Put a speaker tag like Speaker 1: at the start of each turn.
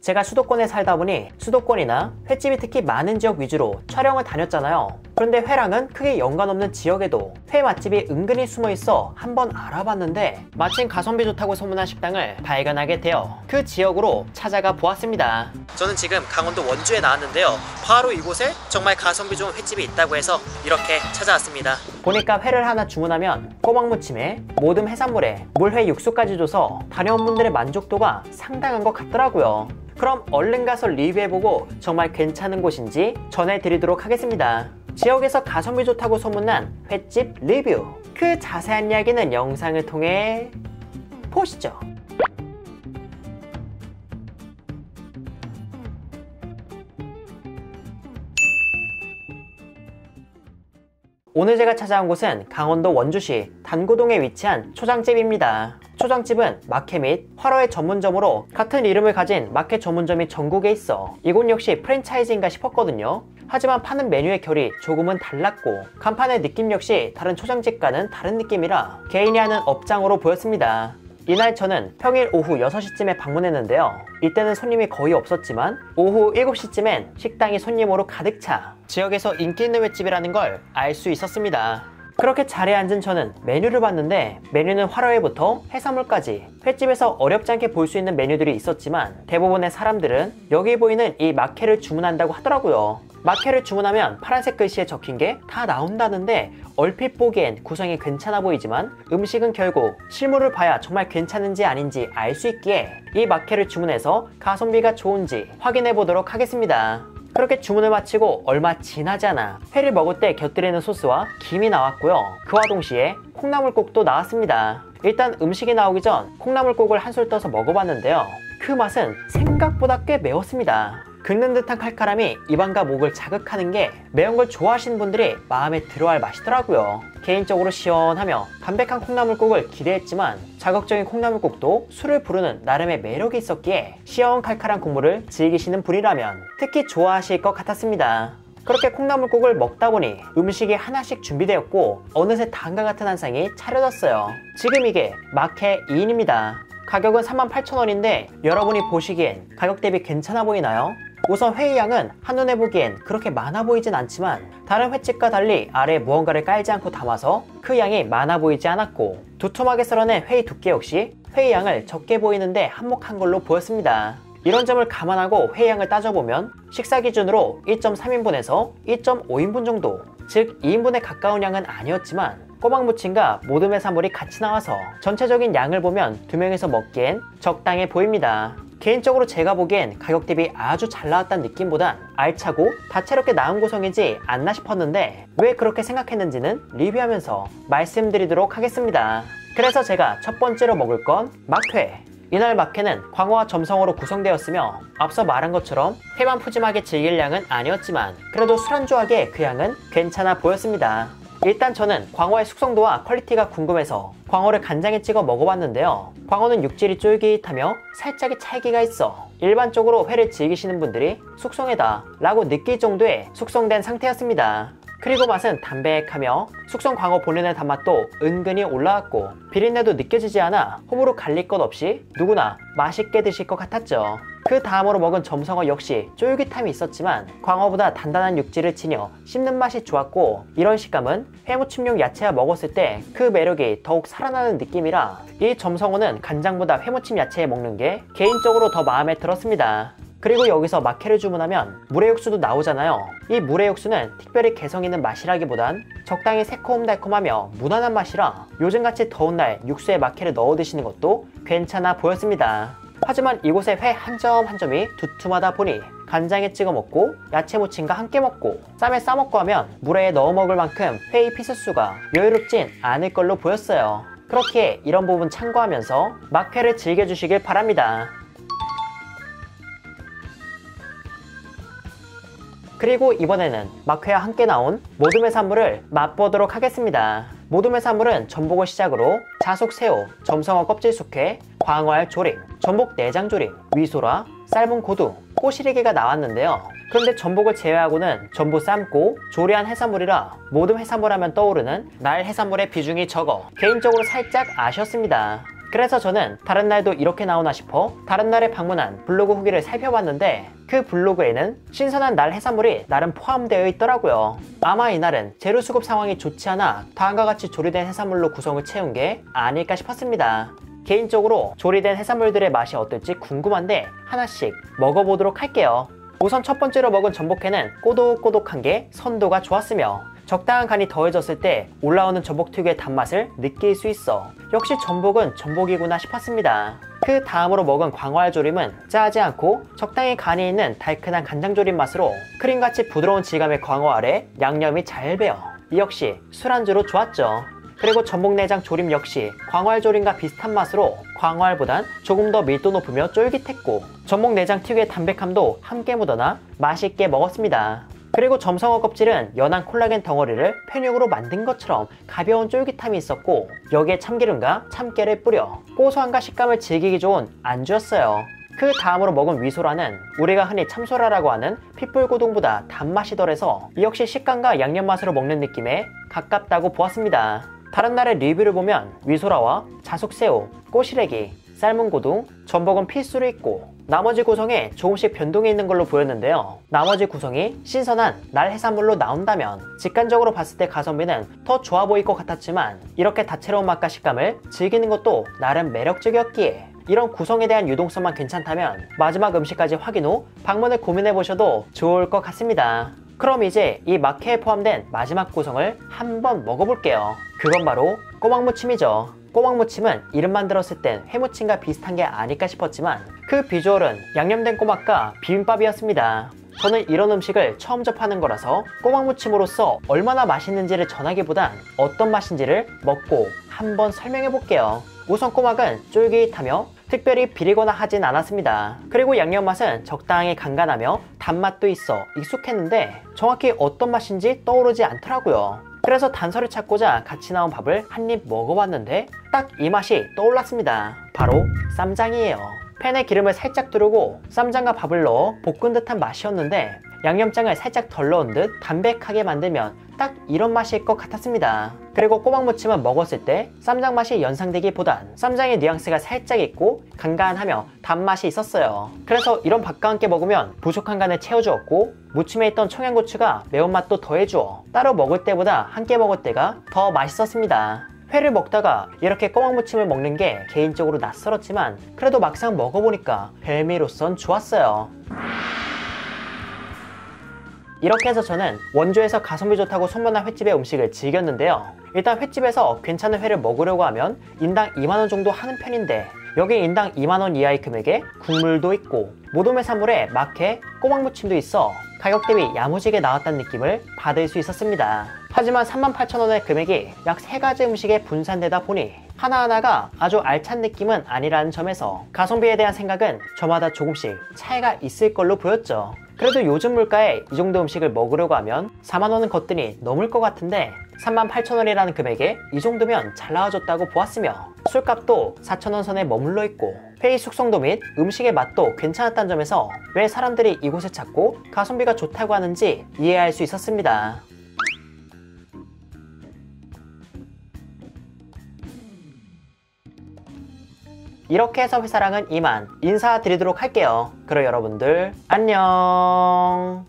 Speaker 1: 제가 수도권에 살다 보니 수도권이나 횟집이 특히 많은 지역 위주로 촬영을 다녔잖아요. 그런데 회랑은 크게 연관없는 지역에도 회 맛집이 은근히 숨어있어 한번 알아봤는데 마침 가성비 좋다고 소문난 식당을 발견하게 되어 그 지역으로 찾아가 보았습니다. 저는 지금 강원도 원주에 나왔는데요. 바로 이곳에 정말 가성비 좋은 횟집이 있다고 해서 이렇게 찾아왔습니다. 보니까 회를 하나 주문하면 꼬막무침에 모듬 해산물에 물회 육수까지 줘서 다녀온 분들의 만족도가 상당한 것 같더라고요. 그럼 얼른 가서 리뷰해보고 정말 괜찮은 곳인지 전해드리도록 하겠습니다. 지역에서 가성비 좋다고 소문난 횟집 리뷰, 그 자세한 이야기는 영상을 통해 보시죠. 오늘 제가 찾아온 곳은 강원도 원주시 단구동에 위치한 초장집입니다. 초장집은 마케 및 화로의 전문점으로 같은 이름을 가진 마케 전문점이 전국에 있어 이곳 역시 프랜차이즈인가 싶었거든요. 하지만 파는 메뉴의 결이 조금은 달랐고 간판의 느낌 역시 다른 초장집과는 다른 느낌이라 개인이 하는 업장으로 보였습니다. 이날 저는 평일 오후 6시쯤에 방문했는데요. 이때는 손님이 거의 없었지만 오후 7시쯤엔 식당이 손님으로 가득 차 지역에서 인기 있는 횟집이라는 걸 알 수 있었습니다. 그렇게 자리에 앉은 저는 메뉴를 봤는데 메뉴는 화로회부터 해산물까지 횟집에서 어렵지 않게 볼 수 있는 메뉴들이 있었지만 대부분의 사람들은 여기 보이는 이 마케를 주문한다고 하더라고요. 마케를 주문하면 파란색 글씨에 적힌 게 다 나온다는데 얼핏 보기엔 구성이 괜찮아 보이지만 음식은 결국 실물을 봐야 정말 괜찮은지 아닌지 알 수 있기에 이 마케를 주문해서 가성비가 좋은지 확인해 보도록 하겠습니다. 그렇게 주문을 마치고 얼마 지나지 않아 회를 먹을 때 곁들이는 소스와 김이 나왔고요. 그와 동시에 콩나물국도 나왔습니다. 일단 음식이 나오기 전 콩나물국을 한술 떠서 먹어봤는데요. 그 맛은 생각보다 꽤 매웠습니다. 긁는 듯한 칼칼함이 입안과 목을 자극하는 게 매운 걸 좋아하시는 분들이 마음에 들어할 맛이더라고요. 개인적으로 시원하며 담백한 콩나물국을 기대했지만 자극적인 콩나물국도 술을 부르는 나름의 매력이 있었기에 시원칼칼한 국물을 즐기시는 분이라면 특히 좋아하실 것 같았습니다. 그렇게 콩나물국을 먹다 보니 음식이 하나씩 준비되었고 어느새 다음과 같은 한 상이 차려졌어요. 지금 이게 마케 2인입니다. 가격은 38,000원인데 여러분이 보시기엔 가격 대비 괜찮아 보이나요? 우선 회의 양은 한눈에 보기엔 그렇게 많아 보이진 않지만 다른 횟집과 달리 아래에 무언가를 깔지 않고 담아서 그 양이 많아 보이지 않았고 두툼하게 썰어낸 회의 두께 역시 회의 양을 적게 보이는데 한몫한 걸로 보였습니다. 이런 점을 감안하고 회의 양을 따져보면 식사 기준으로 1.3인분에서 2.5인분 정도, 즉 2인분에 가까운 양은 아니었지만 꼬막무침과 모듬 해산물이 같이 나와서 전체적인 양을 보면 2명이서 먹기엔 적당해 보입니다. 개인적으로 제가 보기엔 가격 대비 아주 잘 나왔다는 느낌보단 알차고 다채롭게 나온 구성이지 않나 싶었는데 왜 그렇게 생각했는지는 리뷰하면서 말씀드리도록 하겠습니다. 그래서 제가 첫 번째로 먹을 건 막회. 이날 막회는 광어와 점성어로 구성되었으며 앞서 말한 것처럼 회만 푸짐하게 즐길 양은 아니었지만 그래도 술안주하게 그 양은 괜찮아 보였습니다. 일단 저는 광어의 숙성도와 퀄리티가 궁금해서 광어를 간장에 찍어 먹어봤는데요. 광어는 육질이 쫄깃하며 살짝의 찰기가 있어 일반적으로 회를 즐기시는 분들이 숙성회다 라고 느낄 정도의 숙성된 상태였습니다. 그리고 맛은 담백하며 숙성 광어 본연의 단맛도 은근히 올라왔고 비린내도 느껴지지 않아 호불호 갈릴 것 없이 누구나 맛있게 드실 것 같았죠. 그 다음으로 먹은 점성어 역시 쫄깃함이 있었지만 광어보다 단단한 육질을 지녀 씹는 맛이 좋았고 이런 식감은 회무침용 야채와 먹었을 때 그 매력이 더욱 살아나는 느낌이라 이 점성어는 간장보다 회무침 야채에 먹는 게 개인적으로 더 마음에 들었습니다. 그리고 여기서 마케를 주문하면 물회 육수도 나오잖아요. 이 물회 육수는 특별히 개성 있는 맛이라기보단 적당히 새콤달콤하며 무난한 맛이라 요즘같이 더운 날 육수에 마케를 넣어 드시는 것도 괜찮아 보였습니다. 하지만 이곳의 회 한 점 한 점이 두툼하다 보니 간장에 찍어 먹고 야채 무침과 함께 먹고 쌈에 싸 먹고 하면 물회에 넣어 먹을 만큼 회의 피스수가 여유롭진 않을 걸로 보였어요. 그렇기에 이런 부분 참고하면서 막회를 즐겨주시길 바랍니다. 그리고 이번에는 막회와 함께 나온 모듬 해산물을 맛보도록 하겠습니다. 모듬 해산물은 전복을 시작으로 자숙 새우, 점성어 껍질 숙회, 광어알 조림, 전복 내장 조림, 위소라, 삶은 고등, 꼬시리개가 나왔는데요. 그런데 전복을 제외하고는 전부 삶고 조리한 해산물이라 모듬 해산물 하면 떠오르는 날 해산물의 비중이 적어 개인적으로 살짝 아쉬웠습니다. 그래서 저는 다른 날도 이렇게 나오나 싶어 다른 날에 방문한 블로그 후기를 살펴봤는데 그 블로그에는 신선한 날 해산물이 나름 포함되어 있더라고요. 아마 이날은 재료 수급 상황이 좋지 않아 다음과 같이 조리된 해산물로 구성을 채운 게 아닐까 싶었습니다. 개인적으로 조리된 해산물들의 맛이 어떨지 궁금한데 하나씩 먹어보도록 할게요. 우선 첫 번째로 먹은 전복회는 꼬독꼬독한 게 선도가 좋았으며 적당한 간이 더해졌을 때 올라오는 전복 특유의 단맛을 느낄 수 있어 역시 전복은 전복이구나 싶었습니다. 그 다음으로 먹은 광어알조림은 짜지 않고 적당히 간이 있는 달큰한 간장조림 맛으로 크림같이 부드러운 질감의 광어알에 양념이 잘 배어 이 역시 술안주로 좋았죠. 그리고 전복내장 조림 역시 광어알조림과 비슷한 맛으로 광어알보단 조금 더 밀도 높으며 쫄깃했고 전복내장 특유의 담백함도 함께 묻어나 맛있게 먹었습니다. 그리고 점성어 껍질은 연한 콜라겐 덩어리를 편육으로 만든 것처럼 가벼운 쫄깃함이 있었고 여기에 참기름과 참깨를 뿌려 고소함과 식감을 즐기기 좋은 안주였어요. 그 다음으로 먹은 위소라는 우리가 흔히 참소라라고 하는 핏불고등보다 단맛이 덜해서 이 역시 식감과 양념 맛으로 먹는 느낌에 가깝다고 보았습니다. 다른 날의 리뷰를 보면 위소라와 자숙새우, 꼬시래기, 삶은 고등, 전복은 필수로 있고 나머지 구성에 조금씩 변동이 있는 걸로 보였는데요. 나머지 구성이 신선한 날 해산물로 나온다면 직관적으로 봤을 때 가성비는 더 좋아 보일 것 같았지만 이렇게 다채로운 맛과 식감을 즐기는 것도 나름 매력적이었기에 이런 구성에 대한 유동성만 괜찮다면 마지막 음식까지 확인 후 방문을 고민해보셔도 좋을 것 같습니다. 그럼 이제 이 마케에 포함된 마지막 구성을 한번 먹어볼게요. 그건 바로 꼬막무침이죠. 꼬막무침은 이름만 들었을 땐 회무침과 비슷한 게 아닐까 싶었지만 그 비주얼은 양념된 꼬막과 비빔밥이었습니다. 저는 이런 음식을 처음 접하는 거라서 꼬막무침으로서 얼마나 맛있는지를 전하기보단 어떤 맛인지를 먹고 한번 설명해 볼게요. 우선 꼬막은 쫄깃하며 특별히 비리거나 하진 않았습니다. 그리고 양념 맛은 적당히 간간하며 단맛도 있어 익숙했는데 정확히 어떤 맛인지 떠오르지 않더라고요. 그래서 단서를 찾고자 같이 나온 밥을 한 입 먹어봤는데 딱 이 맛이 떠올랐습니다. 바로 쌈장이에요. 팬에 기름을 살짝 두르고 쌈장과 밥을 넣어 볶은 듯한 맛이었는데 양념장을 살짝 덜 넣은 듯 담백하게 만들면 딱 이런 맛일 것 같았습니다. 그리고 꼬막무침은 먹었을 때 쌈장 맛이 연상되기보단 쌈장의 뉘앙스가 살짝 있고 간간하며 단맛이 있었어요. 그래서 이런 밥과 함께 먹으면 부족한 간을 채워주었고 무침에 있던 청양고추가 매운맛도 더해주어 따로 먹을 때보다 함께 먹을 때가 더 맛있었습니다. 회를 먹다가 이렇게 꼬막무침을 먹는 게 개인적으로 낯설었지만 그래도 막상 먹어보니까 별미로선 좋았어요. 이렇게 해서 저는 원주에서 가성비 좋다고 소문난 횟집의 음식을 즐겼는데요. 일단 횟집에서 괜찮은 회를 먹으려고 하면 인당 2만원 정도 하는 편인데 여기 인당 2만원 이하의 금액에 국물도 있고 모든 해산물에 마케, 꼬막무침도 있어 가격 대비 야무지게 나왔다는 느낌을 받을 수 있었습니다. 하지만 38,000원의 금액이 약 3가지 음식에 분산되다 보니 하나하나가 아주 알찬 느낌은 아니라는 점에서 가성비에 대한 생각은 저마다 조금씩 차이가 있을 걸로 보였죠. 그래도 요즘 물가에 이 정도 음식을 먹으려고 하면 4만원은 거뜬히 넘을 것 같은데 38,000원이라는 금액에 이 정도면 잘 나와줬다고 보았으며 술값도 4,000원 선에 머물러 있고 회의 숙성도 및 음식의 맛도 괜찮았다는 점에서 왜 사람들이 이곳을 찾고 가성비가 좋다고 하는지 이해할 수 있었습니다. 이렇게 해서 회사랑은 이만 인사드리도록 할게요. 그럼 여러분들 안녕.